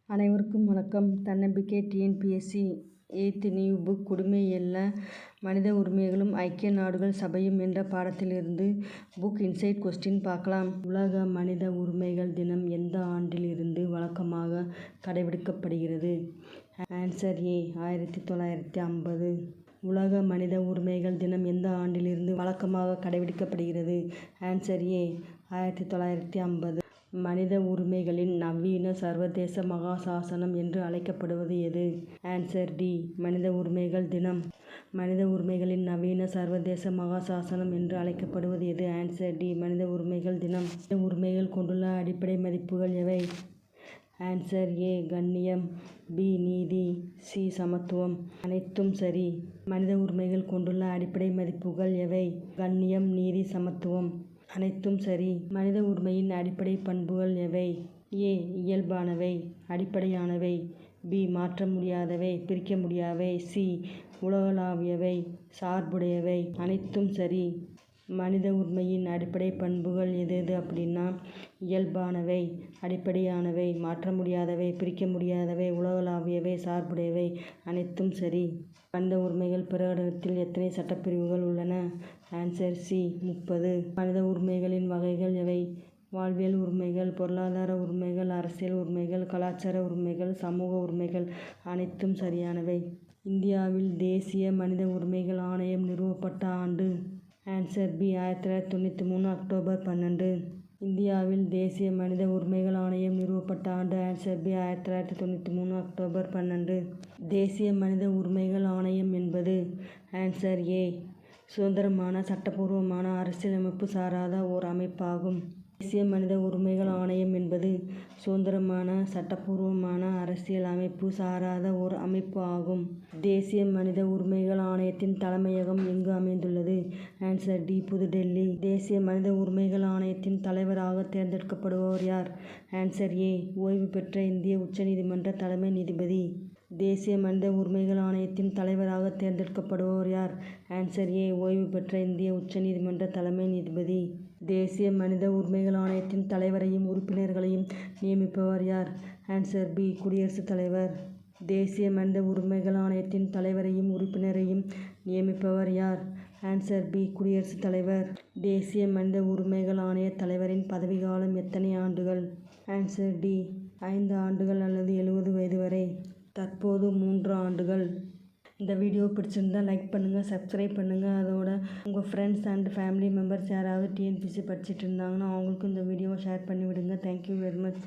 அனைவருக்கும் வணக்கம். தன்னம்பிக்கை டிஎன்பிஎஸ்சி 8th நியூ புக் குடிமை இல்ல மனித உரிமைகளும் ஐக்கிய நாடுகள் சபையும் என்ற பாடத்திலிருந்து புக் இன்சைட் கொஸ்டின் பார்க்கலாம். உலக மனித உரிமைகள் தினம் எந்த ஆண்டில் இருந்து வழக்கமாக கடைபிடிக்கப்படுகிறது? Answer A 1950. உலக மனித உரிமைகள் தினம் எந்த ஆண்டிலிருந்து வழக்கமாக கடைபிடிக்கப்படுகிறது? Answer A 1950. மனித உரிமைகளின் நவீன சர்வதேச மகாசாசனம் என்று அழைக்கப்படுவது எது? ஆன்சர் டி மனித உரிமைகள் தினம். மனித உரிமைகளின் நவீன சர்வதேச மகாசாசனம் என்று அழைக்கப்படுவது எது? ஆன்சர் டி மனித உரிமைகள் தினம். மனித உரிமைகள் கொண்டுள்ள அடிப்படை மதிப்புகள் எவை? ஆன்சர் ஏ கண்ணியம், பி நீதி, சி சமத்துவம். அனைத்தும் சரி. மனித உரிமைகள் கொண்டுள்ள அடிப்படை மதிப்புகள் எவை? கண்ணியம், நீதி, சமத்துவம். அனைத்தும் சரி. மனித உரிமையின் அடிப்படை பண்புகள் எவை? ஏ இயல்பானவை, அடிப்படையானவை. பி மாற்ற முடியாதவை, பிரிக்க முடியாதவை. சி உலகளாவியவை, சார்புடையவை. அனைத்தும் சரி. மனித உரிமையின் அடிப்படை பண்புகள் எது அப்படின்னா இயல்பானவை, அடிப்படையானவை, மாற்ற முடியாதவை, பிரிக்க முடியாதவை, உலகளாவியவை, சார்புடையவை. அனைத்தும் சரி. மனித உரிமைகள் பிரகடனத்தில் எத்தனை சட்டப்பிரிவுகள் உள்ளன? Answer C 30. மனித உரிமைகளின் வகைகள் எவை? வாழ்வியல் உரிமைகள், பொருளாதார உரிமைகள், அரசியல் உரிமைகள், கலாச்சார உரிமைகள், சமூக உரிமைகள். அனைத்தும் சரியானவை. இந்தியாவில் தேசிய மனித உரிமைகள் ஆணையம் நிறுவப்பட்ட ஆண்டு? Answer B 1993 October 12. இந்தியாவில் தேசிய மனித உரிமைகள் ஆணையம் நிறுவப்பட்ட ஆண்டு? Answer B 1993 October 12. தேசிய மனித உரிமைகள் ஆணையம் என்பது? ஆன்சர் ஏ சுதந்திரமான, சட்டபூர்வமான, அரசியலமைப்பு சாராத ஓர் அமைப்பாகும். தேசிய மனித உரிமைகள் ஆணையம் என்பது சுதந்திரமான, சட்டபூர்வமான, அரசியல் அமைப்பு சாராத ஓர் அமைப்பு ஆகும். தேசிய மனித உரிமைகள் ஆணையத்தின் தலைமையகம் எங்கு அமைந்துள்ளது? ஆன்சர் டி புதுடெல்லி. தேசிய மனித உரிமைகள் ஆணையத்தின் தலைவராக தேர்ந்தெடுக்கப்படுபவர் யார்? ஆன்சர் ஏ ஓய்வு பெற்ற இந்திய உச்சநீதிமன்ற தலைமை நீதிபதி. தேசிய மனித உரிமைகள் ஆணையத்தின் தலைவராக தேர்ந்தெடுக்கப்படுபவர் யார்? ஆன்சர் ஏ ஓய்வு பெற்ற இந்திய உச்சநீதிமன்ற தலைமை நீதிபதி. தேசிய மனித உரிமைகள் ஆணையத்தின் தலைவரையும் உறுப்பினர்களையும் நியமிப்பவர் யார்? ஆன்சர் பி குடியரசுத் தலைவர். தேசிய மனித உரிமைகள் ஆணையத்தின் தலைவரையும் உறுப்பினரையும் நியமிப்பவர் யார்? ஆன்சர் பி குடியரசுத் தலைவர். தேசிய மனித உரிமைகள் ஆணைய தலைவரின் பதவிக்காலம் எத்தனை ஆண்டுகள்? ஆன்சர் டி 5 ஆண்டுகள் அல்லது 70 வயது வரை. தற்போது 3 ஆண்டுகள். இந்த வீடியோ பிடிச்சிருந்தால் லைக் பண்ணுங்கள், சப்ஸ்கிரைப் பண்ணுங்கள். அதோட உங்கள் ஃப்ரெண்ட்ஸ் அண்ட் ஃபேமிலி மெம்பர்ஸ் யாராவது டிஎன்பிஎஸ்சி படிச்சுட்டு இருந்தாங்கன்னா அவங்களுக்கும் இந்த வீடியோவை ஷேர் பண்ணி விடுங்க. Thank you very much.